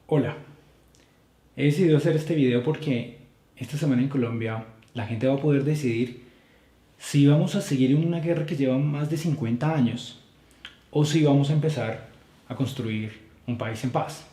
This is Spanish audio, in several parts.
Hola, he decidido hacer este video porque esta semana en Colombia la gente va a poder decidir si vamos a seguir en una guerra que lleva más de 50 años o si vamos a empezar a construir un país en paz.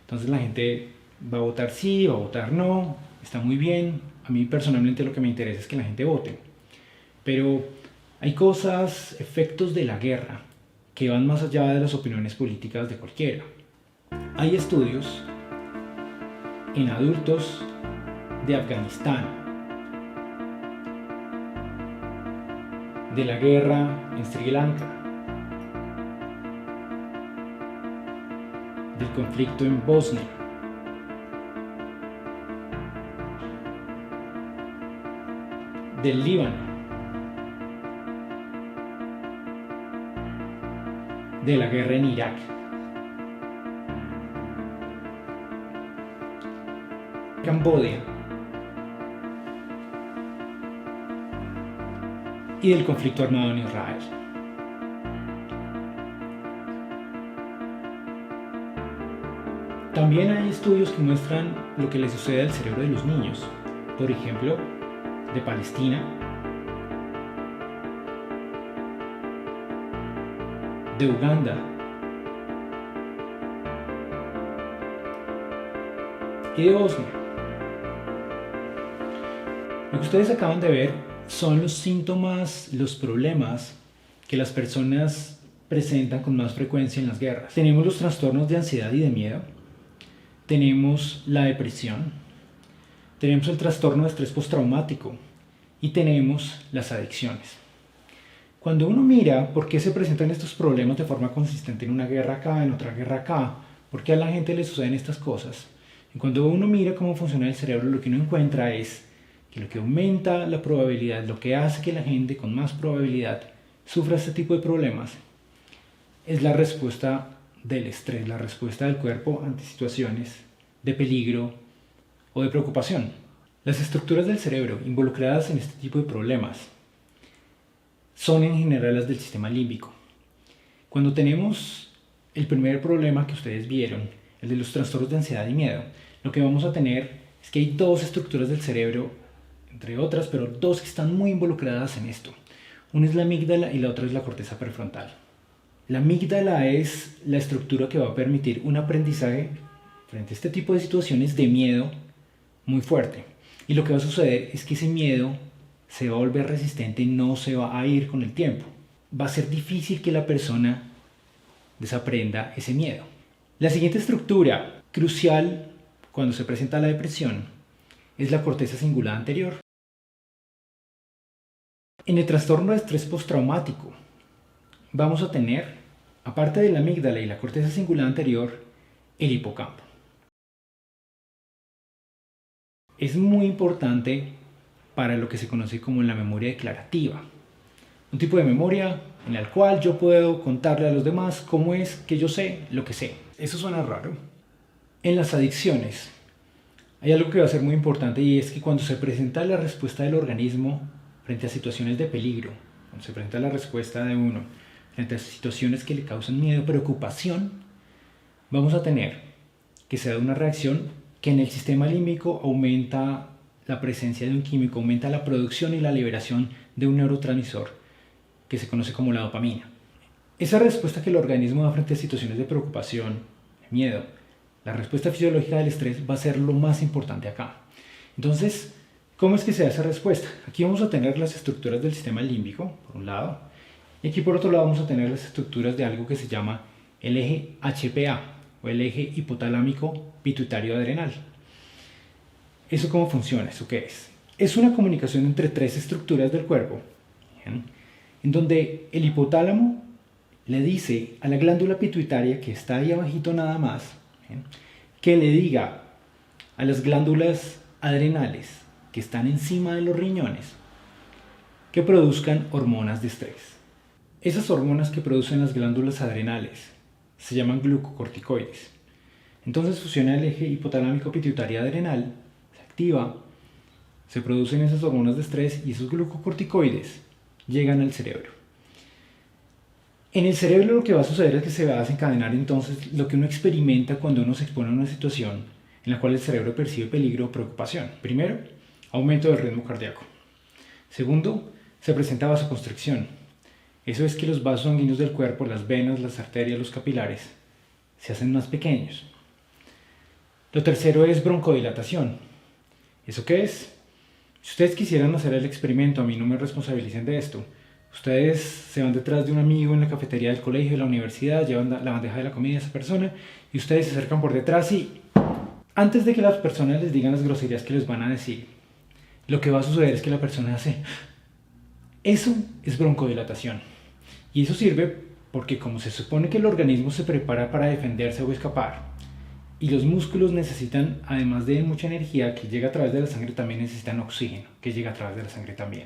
Entonces la gente va a votar sí, va a votar no, está muy bien. A mí personalmente lo que me interesa es que la gente vote. Pero hay cosas, efectos de la guerra que van más allá de las opiniones políticas de cualquiera. Hay estudios en adultos de Afganistán, de la guerra en Sri Lanka, del conflicto en Bosnia, del Líbano, de la guerra en Irak, Camboya y del conflicto armado en Israel. También hay estudios que muestran lo que le sucede al cerebro de los niños, por ejemplo, de Palestina, de Uganda y de Bosnia. Lo que ustedes acaban de ver son los síntomas, los problemas que las personas presentan con más frecuencia en las guerras. Tenemos los trastornos de ansiedad y de miedo, tenemos la depresión, tenemos el trastorno de estrés postraumático y tenemos las adicciones. Cuando uno mira por qué se presentan estos problemas de forma consistente en una guerra acá, en otra guerra acá, por qué a la gente le suceden estas cosas, y cuando uno mira cómo funciona el cerebro, lo que uno encuentra es que lo que aumenta la probabilidad, lo que hace que la gente con más probabilidad sufra este tipo de problemas, es la respuesta del estrés, la respuesta del cuerpo ante situaciones de peligro o de preocupación. Las estructuras del cerebro involucradas en este tipo de problemas son en general las del sistema límbico. Cuando tenemos el primer problema que ustedes vieron, el de los trastornos de ansiedad y miedo, lo que vamos a tener es que hay dos estructuras del cerebro, entre otras, pero dos que están muy involucradas en esto. Una es la amígdala y la otra es la corteza prefrontal. La amígdala es la estructura que va a permitir un aprendizaje frente a este tipo de situaciones de miedo muy fuerte. Y lo que va a suceder es que ese miedo se va a volver resistente y no se va a ir con el tiempo. Va a ser difícil que la persona desaprenda ese miedo. La siguiente estructura crucial cuando se presenta la depresión es la corteza cingulada anterior. En el trastorno de estrés postraumático vamos a tener, aparte de la amígdala y la corteza cingulada anterior, el hipocampo. Es muy importante para lo que se conoce como la memoria declarativa, un tipo de memoria en la cual yo puedo contarle a los demás cómo es que yo sé lo que sé. Eso suena raro. En las adicciones hay algo que va a ser muy importante, y es que cuando se presenta la respuesta del organismo frente a situaciones de peligro, cuando se presenta la respuesta de uno frente a situaciones que le causan miedo, preocupación, vamos a tener que se da una reacción que en el sistema límbico aumenta la presencia de un químico, aumenta la producción y la liberación de un neurotransmisor que se conoce como la dopamina. Esa respuesta que el organismo da frente a situaciones de preocupación, de miedo, la respuesta fisiológica del estrés va a ser lo más importante acá. Entonces, ¿cómo es que se da esa respuesta? Aquí vamos a tener las estructuras del sistema límbico, por un lado, y aquí por otro lado vamos a tener las estructuras de algo que se llama el eje HPA, o el eje hipotalámico pituitario adrenal. ¿Eso cómo funciona? ¿Eso qué es? Es una comunicación entre tres estructuras del cuerpo, ¿bien?, en donde el hipotálamo le dice a la glándula pituitaria, que está ahí abajito nada más, ¿bien?, que le diga a las glándulas adrenales que están encima de los riñones que produzcan hormonas de estrés. Esas hormonas que producen las glándulas adrenales se llaman glucocorticoides. Entonces fusiona el eje hipotalámico pituitario adrenal, se activa, se producen esas hormonas de estrés y esos glucocorticoides llegan al cerebro. En el cerebro lo que va a suceder es que se va a desencadenar entonces lo que uno experimenta cuando uno se expone a una situación en la cual el cerebro percibe peligro o preocupación. Primero, aumento del ritmo cardíaco. Segundo, se presenta vasoconstricción. Eso es que los vasos sanguíneos del cuerpo, las venas, las arterias, los capilares, se hacen más pequeños. Lo tercero es broncodilatación. ¿Eso qué es? Si ustedes quisieran hacer el experimento, a mí no me responsabilicen de esto. Ustedes se van detrás de un amigo en la cafetería del colegio, de la universidad, llevan la bandeja de la comida de esa persona y ustedes se acercan por detrás y antes de que las personas les digan las groserías que les van a decir, lo que va a suceder es que la persona hace... Eso es broncodilatación. Y eso sirve porque como se supone que el organismo se prepara para defenderse o escapar, y los músculos necesitan, además de mucha energía que llega a través de la sangre, también necesitan oxígeno que llega a través de la sangre también.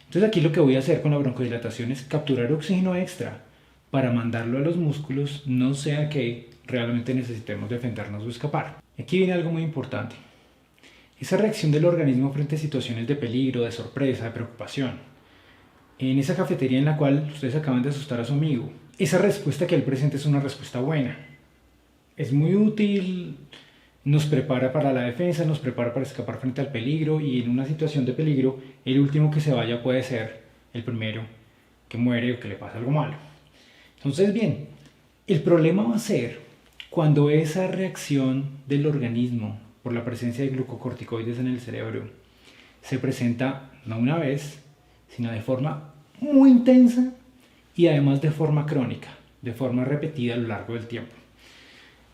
Entonces aquí lo que voy a hacer con la broncodilatación es capturar oxígeno extra para mandarlo a los músculos, no sea que realmente necesitemos defendernos o escapar. Aquí viene algo muy importante. Esa reacción del organismo frente a situaciones de peligro, de sorpresa, de preocupación. En esa cafetería en la cual ustedes acaban de asustar a su amigo, esa respuesta que él presenta es una respuesta buena. Es muy útil, nos prepara para la defensa, nos prepara para escapar frente al peligro y en una situación de peligro, el último que se vaya puede ser el primero que muere o que le pasa algo malo. Entonces, bien, el problema va a ser cuando esa reacción del organismo por la presencia de glucocorticoides en el cerebro se presenta no una vez, sino de forma muy intensa y además de forma crónica, de forma repetida a lo largo del tiempo.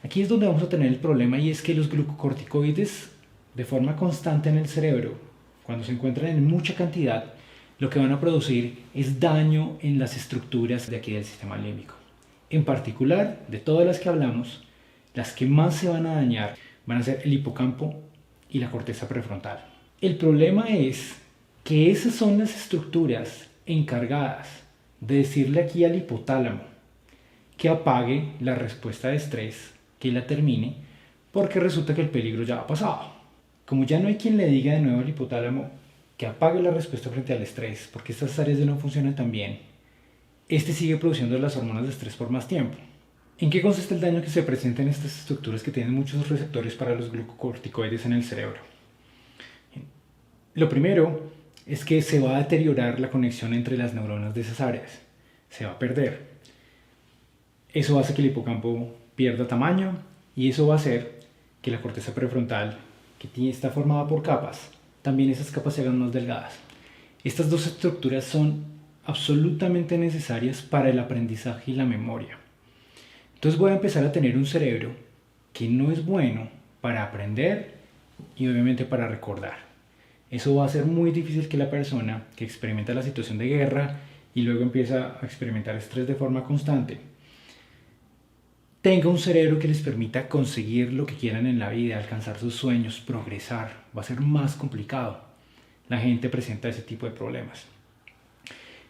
Aquí es donde vamos a tener el problema y es que los glucocorticoides de forma constante en el cerebro, cuando se encuentran en mucha cantidad, lo que van a producir es daño en las estructuras de aquí del sistema límbico. En particular, de todas las que hablamos, las que más se van a dañar van a ser el hipocampo y la corteza prefrontal. El problema es que esas son las estructuras encargadas de decirle aquí al hipotálamo que apague la respuesta de estrés, que la termine, porque resulta que el peligro ya ha pasado. Como ya no hay quien le diga de nuevo al hipotálamo que apague la respuesta frente al estrés, porque estas áreas no funcionan tan bien, este sigue produciendo las hormonas de estrés por más tiempo. ¿En qué consiste el daño que se presenta en estas estructuras que tienen muchos receptores para los glucocorticoides en el cerebro? Lo primero es que se va a deteriorar la conexión entre las neuronas de esas áreas. Se va a perder. Eso hace que el hipocampo pierda tamaño y eso va a hacer que la corteza prefrontal, que está formada por capas, también esas capas se hagan más delgadas. Estas dos estructuras son absolutamente necesarias para el aprendizaje y la memoria. Entonces voy a empezar a tener un cerebro que no es bueno para aprender y obviamente para recordar. Eso va a hacer muy difícil que la persona que experimenta la situación de guerra y luego empieza a experimentar estrés de forma constante tenga un cerebro que les permita conseguir lo que quieran en la vida, alcanzar sus sueños, progresar. Va a ser más complicado. La gente presenta ese tipo de problemas.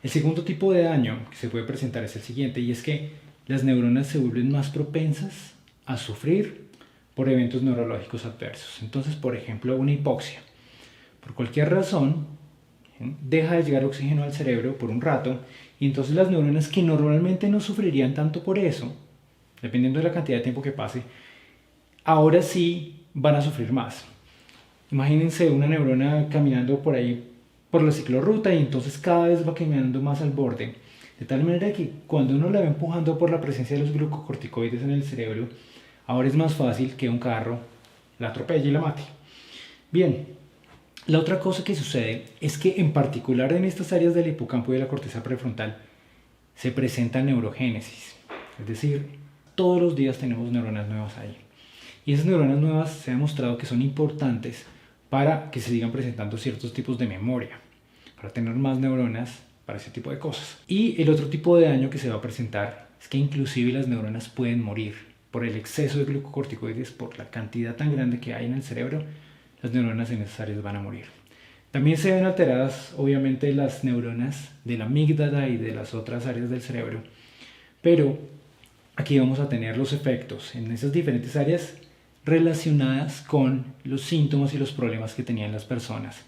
El segundo tipo de daño que se puede presentar es el siguiente, y es que las neuronas se vuelven más propensas a sufrir por eventos neurológicos adversos. Entonces, por ejemplo, una hipoxia. Por cualquier razón, deja de llegar oxígeno al cerebro por un rato, y entonces las neuronas que normalmente no sufrirían tanto por eso, dependiendo de la cantidad de tiempo que pase, ahora sí van a sufrir más. Imagínense una neurona caminando por ahí por la ciclorruta y entonces cada vez va caminando más al borde, de tal manera que cuando uno la va empujando por la presencia de los glucocorticoides en el cerebro, ahora es más fácil que un carro la atropelle y la mate. Bien, la otra cosa que sucede es que en particular en estas áreas del hipocampo y de la corteza prefrontal se presenta neurogénesis, es decir, todos los días tenemos neuronas nuevas ahí. Y esas neuronas nuevas se ha demostrado que son importantes para que se sigan presentando ciertos tipos de memoria, para tener más neuronas para ese tipo de cosas. Y el otro tipo de daño que se va a presentar es que inclusive las neuronas pueden morir por el exceso de glucocorticoides, por la cantidad tan grande que hay en el cerebro, las neuronas en esas áreas van a morir. También se ven alteradas, obviamente, las neuronas de la amígdala y de las otras áreas del cerebro, pero aquí vamos a tener los efectos en esas diferentes áreas relacionadas con los síntomas y los problemas que tenían las personas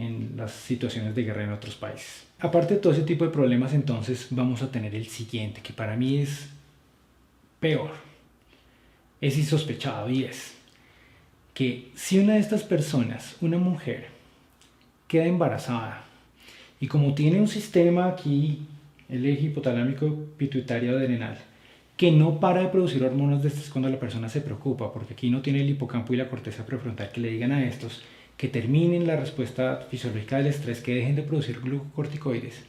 en las situaciones de guerra en otros países. Aparte de todo ese tipo de problemas, entonces vamos a tener el siguiente, que para mí es peor, es insospechado, y es que si una de estas personas, una mujer, queda embarazada y como tiene un sistema aquí, el eje hipotalámico pituitario adrenal, que no para de producir hormonas de estrés cuando la persona se preocupa, porque aquí no tiene el hipocampo y la corteza prefrontal que le digan a estos que terminen la respuesta fisiológica del estrés, que dejen de producir glucocorticoides.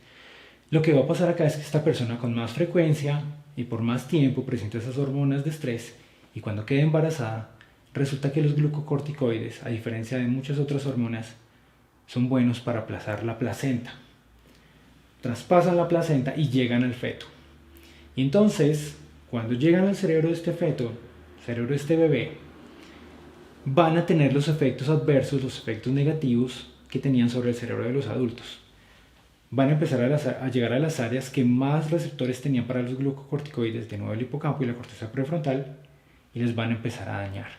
Lo que va a pasar acá es que esta persona con más frecuencia y por más tiempo presenta esas hormonas de estrés, y cuando quede embarazada resulta que los glucocorticoides, a diferencia de muchas otras hormonas, son buenos para aplazar la placenta. Traspasan la placenta y llegan al feto. Y entonces, cuando llegan al cerebro de este feto, cerebro de este bebé, van a tener los efectos adversos, los efectos negativos que tenían sobre el cerebro de los adultos. Van a empezar a llegar a las áreas que más receptores tenían para los glucocorticoides, de nuevo el hipocampo y la corteza prefrontal, y les van a empezar a dañar.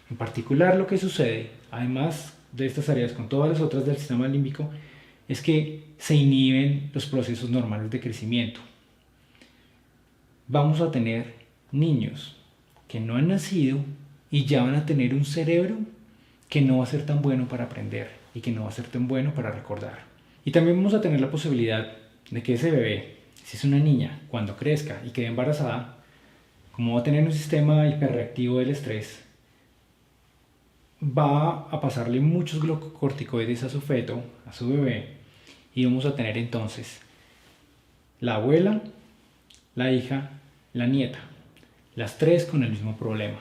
En particular, lo que sucede, además de estas áreas con todas las otras del sistema límbico, es que se inhiben los procesos normales de crecimiento. Vamos a tener niños que no han nacido y ya van a tener un cerebro que no va a ser tan bueno para aprender y que no va a ser tan bueno para recordar. Y también vamos a tener la posibilidad de que ese bebé, si es una niña, cuando crezca y quede embarazada, como va a tener un sistema hiperreactivo del estrés, va a pasarle muchos glucocorticoides a su feto, a su bebé, y vamos a tener entonces la abuela, la hija, la nieta, las tres con el mismo problema.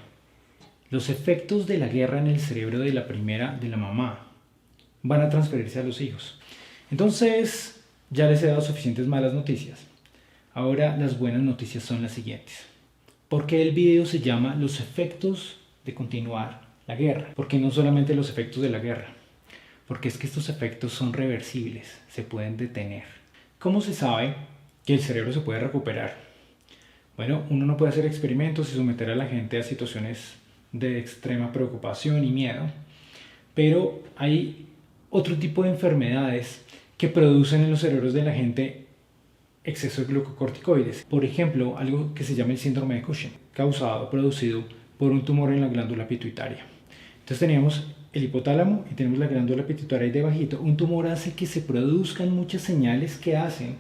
Los efectos de la guerra en el cerebro de la mamá, van a transferirse a los hijos. Entonces, ya les he dado suficientes malas noticias. Ahora las buenas noticias son las siguientes. ¿Por qué el video se llama Los efectos de continuar la guerra? Porque no solamente los efectos de la guerra, porque es que estos efectos son reversibles, se pueden detener. ¿Cómo se sabe que el cerebro se puede recuperar? Bueno, uno no puede hacer experimentos y someter a la gente a situaciones de extrema preocupación y miedo, pero hay otro tipo de enfermedades que producen en los cerebros de la gente exceso de glucocorticoides. Por ejemplo, algo que se llama el síndrome de Cushing, producido por un tumor en la glándula pituitaria. Entonces teníamos el hipotálamo y tenemos la glándula pituitaria ahí debajito. Un tumor hace que se produzcan muchas señales que hacen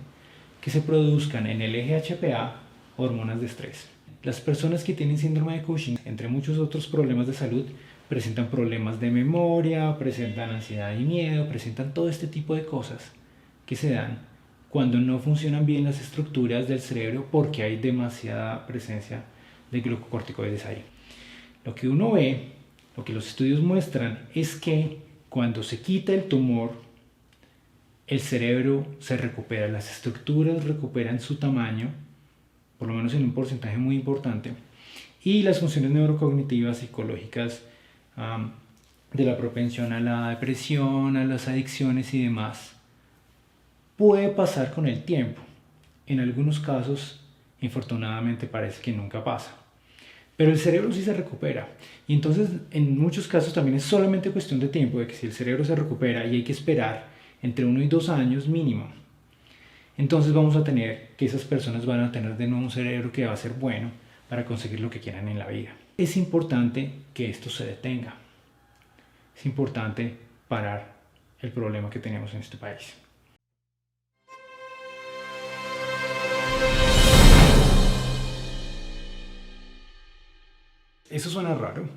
que se produzcan en el eje HPA hormonas de estrés. Las personas que tienen síndrome de Cushing, entre muchos otros problemas de salud, presentan problemas de memoria, presentan ansiedad y miedo, presentan todo este tipo de cosas que se dan cuando no funcionan bien las estructuras del cerebro porque hay demasiada presencia de glucocorticoides ahí. Lo que uno ve, lo que los estudios muestran, es que cuando se quita el tumor, el cerebro se recupera, las estructuras recuperan su tamaño, por lo menos en un porcentaje muy importante, y las funciones neurocognitivas, psicológicas, de la propensión a la depresión, a las adicciones y demás, puede pasar con el tiempo. En algunos casos, infortunadamente, parece que nunca pasa. Pero el cerebro sí se recupera. Y entonces, en muchos casos también es solamente cuestión de tiempo, de que si el cerebro se recupera y hay que esperar entre 1 y 2 años mínimo, entonces vamos a tener que esas personas van a tener de nuevo un cerebro que va a ser bueno para conseguir lo que quieran en la vida. Es importante que esto se detenga. Es importante parar el problema que tenemos en este país. Eso suena raro,